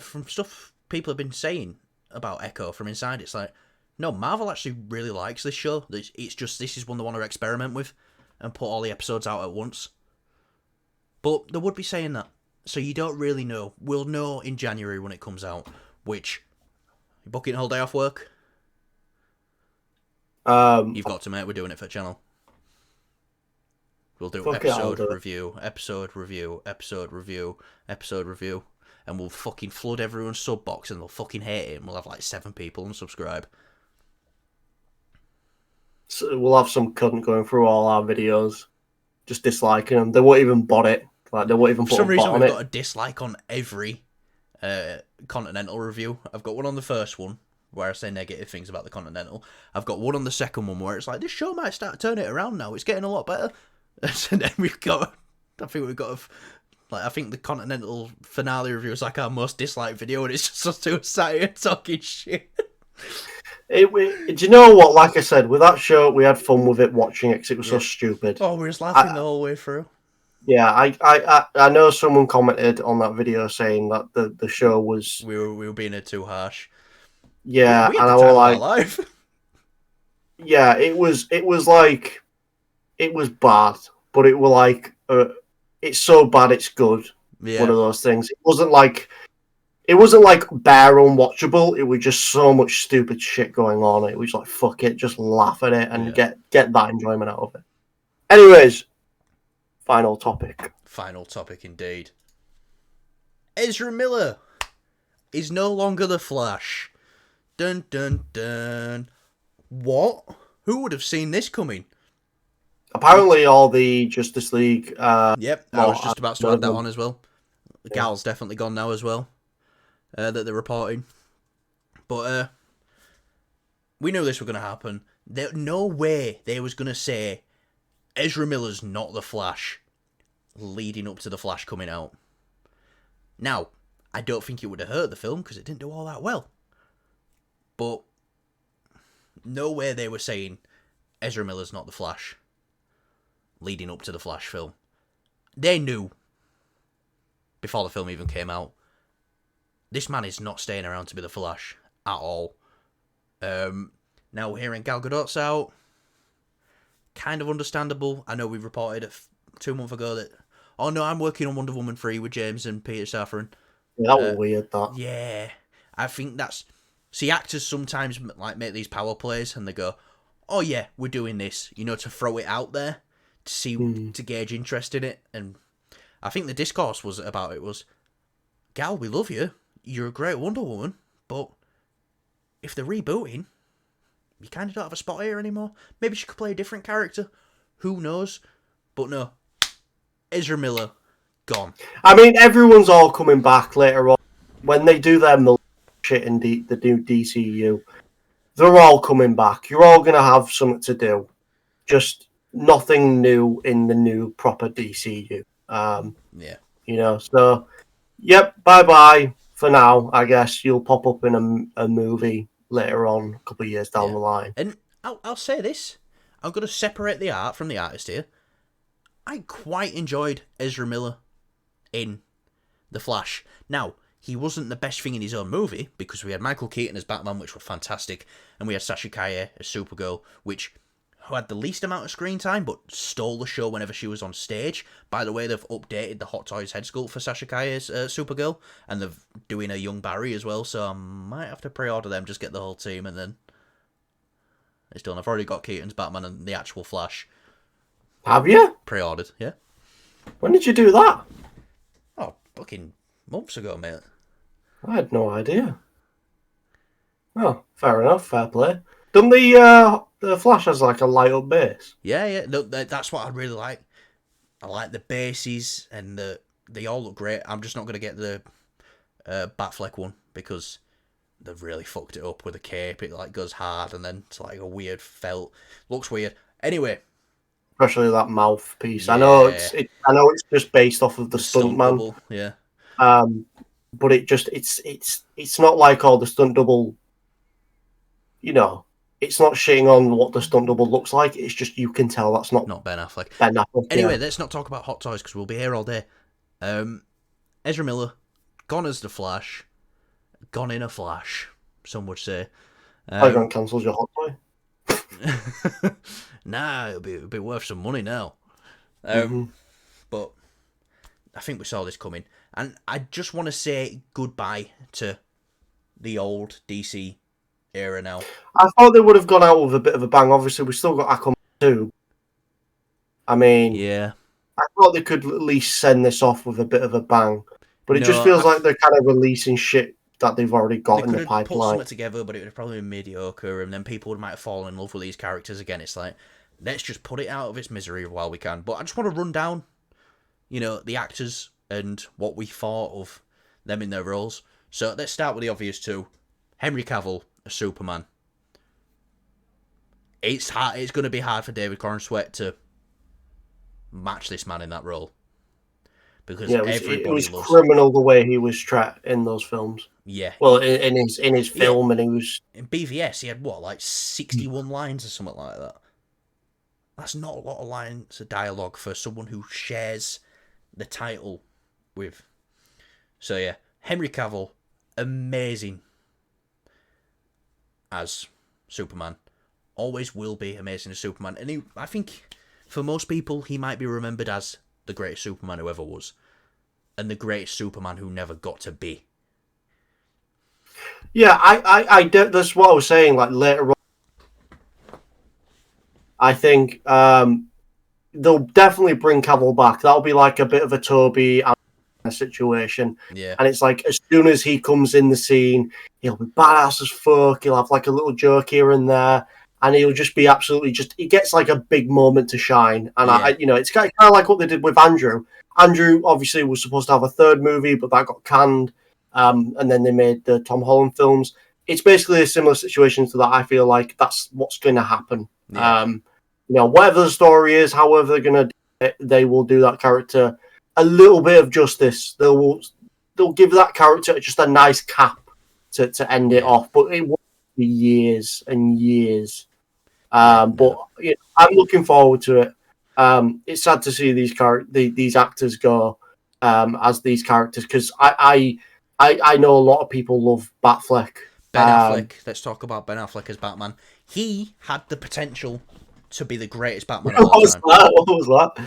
[SPEAKER 1] from stuff people have been saying about Echo from inside, it's like, no, Marvel actually really likes this show. It's just this is one they want to experiment with and put all the episodes out at once. But they would be saying that. So you don't really know. We'll know in January when it comes out. Which, you booking a whole day off work? You've got to, mate. We're doing it for the channel. We'll do episode review, episode review, episode review, episode review. And we'll fucking flood everyone's sub box and they'll fucking hate it. And we'll have like 7 people unsubscribe.
[SPEAKER 2] So we'll have some cunt going through all our videos, just disliking them. They won't even bot it. Like they won't even put
[SPEAKER 1] For some
[SPEAKER 2] a
[SPEAKER 1] reason,
[SPEAKER 2] bot on
[SPEAKER 1] we've
[SPEAKER 2] it.
[SPEAKER 1] got a dislike on every Continental review. I've got one on the first one where I say negative things about the Continental. I've got one on the second one where it's like, this show might start to turn it around now. It's getting a lot better. And then I think the Continental finale review is like our most disliked video, and it's just us two sat here talking shit.
[SPEAKER 2] Do you know what? Like I said, with that show, we had fun with it watching it because it was so stupid.
[SPEAKER 1] Oh, we were just laughing the whole way through.
[SPEAKER 2] Yeah, I know someone commented on that video saying that the show was
[SPEAKER 1] we were being too harsh.
[SPEAKER 2] Yeah,
[SPEAKER 1] we
[SPEAKER 2] and
[SPEAKER 1] had
[SPEAKER 2] I
[SPEAKER 1] the time
[SPEAKER 2] was
[SPEAKER 1] of our
[SPEAKER 2] like,
[SPEAKER 1] life.
[SPEAKER 2] yeah, it was like it was bad, but it were like it's so bad it's good.
[SPEAKER 1] Yeah.
[SPEAKER 2] One of those things. It wasn't like bare unwatchable. It was just so much stupid shit going on. It was like fuck it, just laugh at it and get that enjoyment out of it. Anyways, final topic.
[SPEAKER 1] Final topic indeed. Ezra Miller is no longer the Flash. Dun dun dun. What? Who would have seen this coming?
[SPEAKER 2] Apparently, all the Justice League.
[SPEAKER 1] Yep, I was just about to add that on as well. Gal's definitely gone now as well. That they're reporting. But we knew this was going to happen. No way they was going to say Ezra Miller's not the Flash leading up to the Flash coming out. Now, I don't think it would have hurt the film because it didn't do all that well. But no way they were saying Ezra Miller's not the Flash leading up to the Flash film. They knew before the film even came out, this man is not staying around to be the Flash at all. Now hearing Gal Gadot's out, kind of understandable. I know we reported 2 months ago that, oh no, I'm working on Wonder Woman 3 with James and Peter Safran.
[SPEAKER 2] Yeah, that was weird, that.
[SPEAKER 1] Yeah, I think that's... See, actors sometimes like make these power plays and they go, oh yeah, we're doing this, you know, to throw it out there, to see, to gauge interest in it. And I think the discourse was about it was, Gal, we love you, you're a great Wonder Woman, but if they're rebooting, you kind of don't have a spot here anymore. Maybe she could play a different character. Who knows? But no, Ezra Miller, gone.
[SPEAKER 2] I mean, everyone's all coming back later on. When they do their shit in the new DCU, they're all coming back. You're all going to have something to do. Just nothing new in the new proper DCU.
[SPEAKER 1] Yeah.
[SPEAKER 2] You know, so, yep, bye-bye for now, I guess. You'll pop up in a movie later on, a couple of years down the line.
[SPEAKER 1] And I'll say this. I'm going to separate the art from the artist here. I quite enjoyed Ezra Miller in The Flash. Now, he wasn't the best thing in his own movie, because we had Michael Keaton as Batman, which were fantastic, and we had Sasha Calle as Supergirl, which had the least amount of screen time, but stole the show whenever she was on stage. By the way, they've updated the Hot Toys head sculpt for Sasha Calle's Supergirl, and they're doing a young Barry as well, so I might have to pre-order them, just get the whole team, and then it's done. I've already got Keaton's Batman and the actual Flash.
[SPEAKER 2] Have you?
[SPEAKER 1] Pre-ordered, yeah.
[SPEAKER 2] When did you do that?
[SPEAKER 1] Oh, fucking months ago, mate.
[SPEAKER 2] I had no idea. Oh, fair enough, fair play. Doesn't the Flash has like a light up base?
[SPEAKER 1] Yeah. No, that's what I really like. I like the bases, and they all look great. I'm just not going to get the Batfleck one, because they've really fucked it up with a cape. It like goes hard, and then it's like a weird felt. Looks weird. Anyway.
[SPEAKER 2] Especially that mouthpiece.
[SPEAKER 1] Yeah.
[SPEAKER 2] I know it's just based off of the stunt man.
[SPEAKER 1] Double, yeah.
[SPEAKER 2] But it's not like all the stunt double. You know, it's not shitting on what the stunt double looks like. It's just you can tell that's not
[SPEAKER 1] Ben Affleck.
[SPEAKER 2] Ben Affleck.
[SPEAKER 1] Anyway, let's not talk about Hot Toys because we'll be here all day. Ezra Miller, gone as the Flash, gone in a flash. Some would say.
[SPEAKER 2] I got cancelled your Hot Toy.
[SPEAKER 1] Nah, it'll be worth some money now. But I think we saw this coming, and I just want to say goodbye to the old DC era now.
[SPEAKER 2] I thought they would have gone out with a bit of a bang. Obviously, we still got Aquaman 2. I mean,
[SPEAKER 1] yeah,
[SPEAKER 2] I thought they could at least send this off with a bit of a bang, but it just feels like they're kind of releasing shit that they've already got in the pipeline.
[SPEAKER 1] Put something together, but it would have probably been mediocre, and then people might have fallen in love with these characters again. It's like, let's just put it out of its misery while we can. But I just want to run down, the actors and what we thought of them in their roles. So let's start with the obvious two. Henry Cavill as Superman. It's hard. It's going to be hard for David Corenswet to match this man in that role. Because everybody
[SPEAKER 2] it was
[SPEAKER 1] loves
[SPEAKER 2] criminal the way he was trapped in those films.
[SPEAKER 1] Yeah.
[SPEAKER 2] Well, in his film, and he was
[SPEAKER 1] in BVS. He had 61 lines or something like that. That's not a lot of lines of dialogue for someone who shares the title with. So yeah, Henry Cavill, amazing as Superman. Always will be amazing as Superman, and I think for most people he might be remembered as the greatest Superman who ever was, and the greatest Superman who never got to be.
[SPEAKER 2] Yeah, I that's what I was saying. Like later on, I think they'll definitely bring Cavill back. That'll be like a bit of a Toby situation.
[SPEAKER 1] Yeah,
[SPEAKER 2] and it's like as soon as he comes in the scene, he'll be badass as fuck. He'll have like a little joke here and there. And he'll just be absolutely he gets like a big moment to shine. And it's kind of like what they did with Andrew. Andrew obviously was supposed to have a third movie, but that got canned. And then they made the Tom Holland films. It's basically a similar situation to that. I feel like that's what's going to happen. Yeah. Whatever the story is, however they're going to do it, they will do that character a little bit of justice. They'll give that character just a nice cap to end it off. But it won't years and years.
[SPEAKER 1] Yeah,
[SPEAKER 2] But you know, I'm looking forward to it. It's sad to see these actors go as these characters, because I know a lot of people love Batfleck.
[SPEAKER 1] Ben Affleck. Let's talk about Ben Affleck as Batman. He had the potential to be the greatest Batman of all time.
[SPEAKER 2] What was that?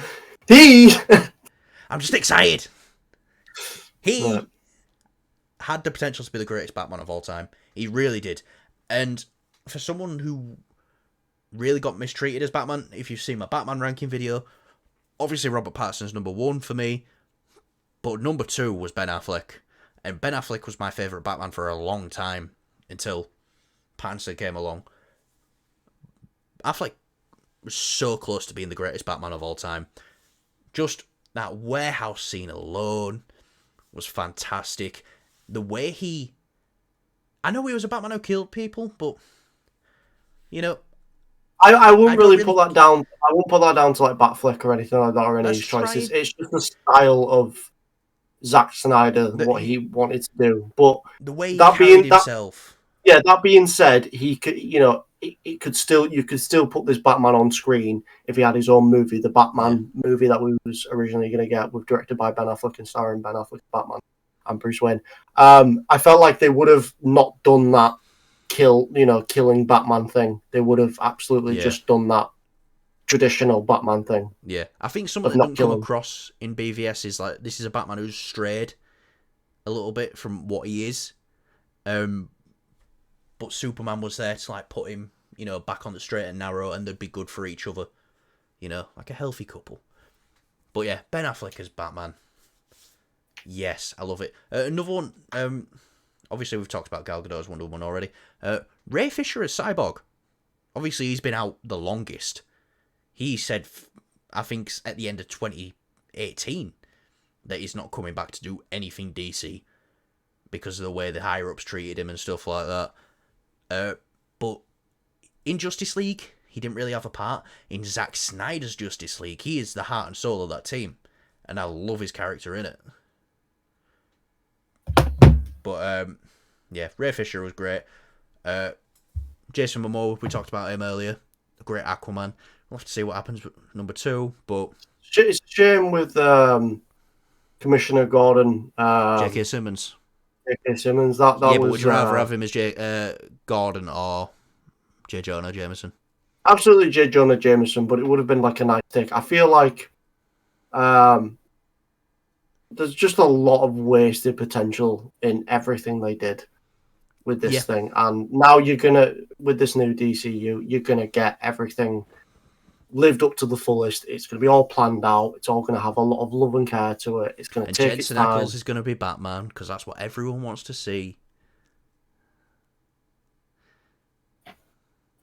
[SPEAKER 2] He.
[SPEAKER 1] I'm just excited. He
[SPEAKER 2] Right.
[SPEAKER 1] had the potential to be the greatest Batman of all time. He really did. And for someone who really got mistreated as Batman, if you've seen my Batman ranking video, obviously Robert Pattinson's number 1 for me, but number 2 was Ben Affleck. And Ben Affleck was my favourite Batman for a long time, until Pattinson came along. Affleck was so close to being the greatest Batman of all time. Just that warehouse scene alone was fantastic. The way he... I know he was a Batman who killed people, but... You know...
[SPEAKER 2] I wouldn't really put that down. I wouldn't put that down to like Batfleck or anything like that, or any of his choices. It's just the style of Zack Snyder, what he wanted to do. But
[SPEAKER 1] the way he carried himself.
[SPEAKER 2] That being said, he could, you know, you could still put this Batman on screen if he had his own movie, the Batman movie that we was originally going to get, with directed by Ben Affleck and starring Ben Affleck, Batman, and Bruce Wayne. I felt like they would have not done that killing Batman thing. They would have absolutely just done that traditional Batman thing.
[SPEAKER 1] Yeah, I think something that didn't come across in BVS is like, this is a Batman who's strayed a little bit from what he is. But Superman was there to like put him, you know, back on the straight and narrow, and they'd be good for each other. You know, like a healthy couple. But yeah, Ben Affleck as Batman. Yes, I love it. Another one, obviously we've talked about Gal Gadot's Wonder Woman already. Ray Fisher as Cyborg. Obviously he's been out the longest. He said, I think at the end of 2018, that he's not coming back to do anything DC because of the way the higher-ups treated him and stuff like that. But in Justice League, he didn't really have a part. In Zack Snyder's Justice League, he is the heart and soul of that team. And I love his character in it. But, yeah, Ray Fisher was great. Jason Momoa, we talked about him earlier. A great Aquaman. We'll have to see what happens with number 2, but...
[SPEAKER 2] It's a shame with Commissioner Gordon.
[SPEAKER 1] J.K. Simmons.
[SPEAKER 2] J.K. Simmons, that
[SPEAKER 1] yeah,
[SPEAKER 2] was...
[SPEAKER 1] but would you rather have him as Gordon or J. Jonah Jameson?
[SPEAKER 2] Absolutely J. Jonah Jameson, but it would have been like a nice take. I feel like there's just a lot of wasted potential in everything they did with this thing. And now with this new DCU, you're going to get everything lived up to the fullest. It's going to be all planned out. It's all going to have a lot of love and care to it. It's going to take its time.
[SPEAKER 1] Jensen Ackles is going to be Batman, because that's what everyone wants to see.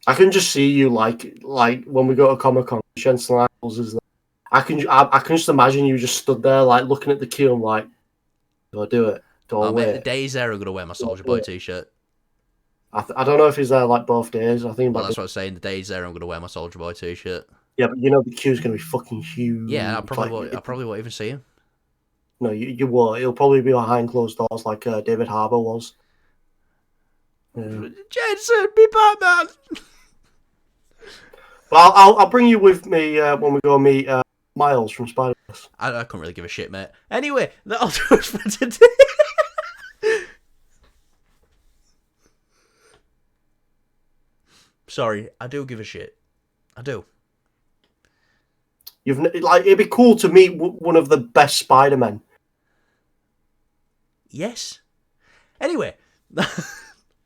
[SPEAKER 2] I can just see you like when we go to Comic-Con, Jensen Ackles is there. I can just imagine you just stood there like looking at the queue and like, do I do it? Do I wait?
[SPEAKER 1] The days there are going to wear my Soulja Boy t-shirt.
[SPEAKER 2] I don't know if he's there like both days. I think.
[SPEAKER 1] Well, that's what I'm saying. The days there, I'm going to wear my Soulja Boy t-shirt.
[SPEAKER 2] Yeah, but you know the queue's going to be fucking huge.
[SPEAKER 1] Yeah, I probably won't even see him.
[SPEAKER 2] No, you won't. It'll probably be behind closed doors like David Harbour was.
[SPEAKER 1] Yeah. Jensen, be Batman!
[SPEAKER 2] Well, I'll bring you with me when we go meet Miles from Spider-Verse.
[SPEAKER 1] I couldn't really give a shit, mate. Anyway, that'll do it for today. Sorry, I do give a shit. I do.
[SPEAKER 2] It'd be cool to meet one of the best Spider-Men.
[SPEAKER 1] Yes. Anyway,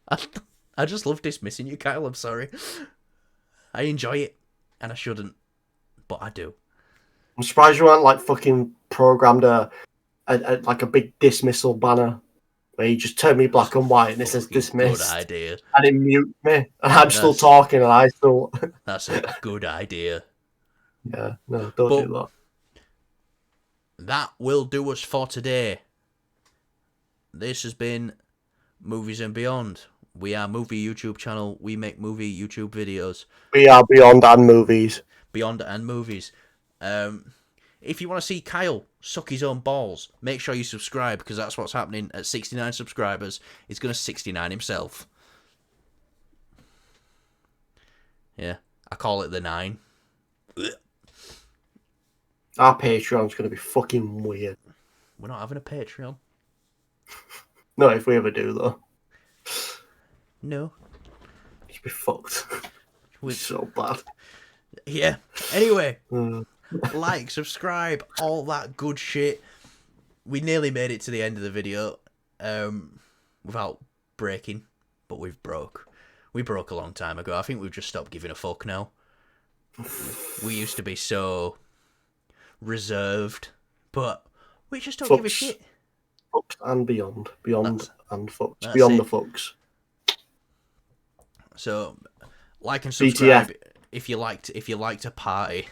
[SPEAKER 1] I just love dismissing you, Kyle. I'm sorry. I enjoy it, and I shouldn't, but I do.
[SPEAKER 2] I'm surprised you weren't like fucking programmed like a big dismissal banner where you just turn me black and white and it says dismissed.
[SPEAKER 1] Good idea.
[SPEAKER 2] And it mute me, and I'm still talking, and I still.
[SPEAKER 1] That's a good idea.
[SPEAKER 2] Yeah, no, don't do that.
[SPEAKER 1] That will do us for today. This has been Movies and Beyond. We are a movie YouTube channel. We make movie YouTube videos.
[SPEAKER 2] We are Beyond and Movies.
[SPEAKER 1] Beyond and Movies. If you want to see Kyle suck his own balls, make sure you subscribe, because that's what's happening at 69 subscribers. He's going to 69 himself. Yeah, I call it the 9.
[SPEAKER 2] Our Patreon's going to be fucking weird.
[SPEAKER 1] We're not having a Patreon.
[SPEAKER 2] No, if we ever do, though.
[SPEAKER 1] No.
[SPEAKER 2] You'd be fucked.
[SPEAKER 1] With...
[SPEAKER 2] so bad.
[SPEAKER 1] Yeah. Anyway, like, subscribe, all that good shit. We nearly made it to the end of the video without breaking, but we've broke. We broke a long time ago. I think we've just stopped giving a fuck now. We used to be so reserved, but we just don't give a shit.
[SPEAKER 2] Fucks and beyond. And fucks.
[SPEAKER 1] It.
[SPEAKER 2] Beyond the fucks.
[SPEAKER 1] So, like and subscribe
[SPEAKER 2] BTF.
[SPEAKER 1] if you liked a party.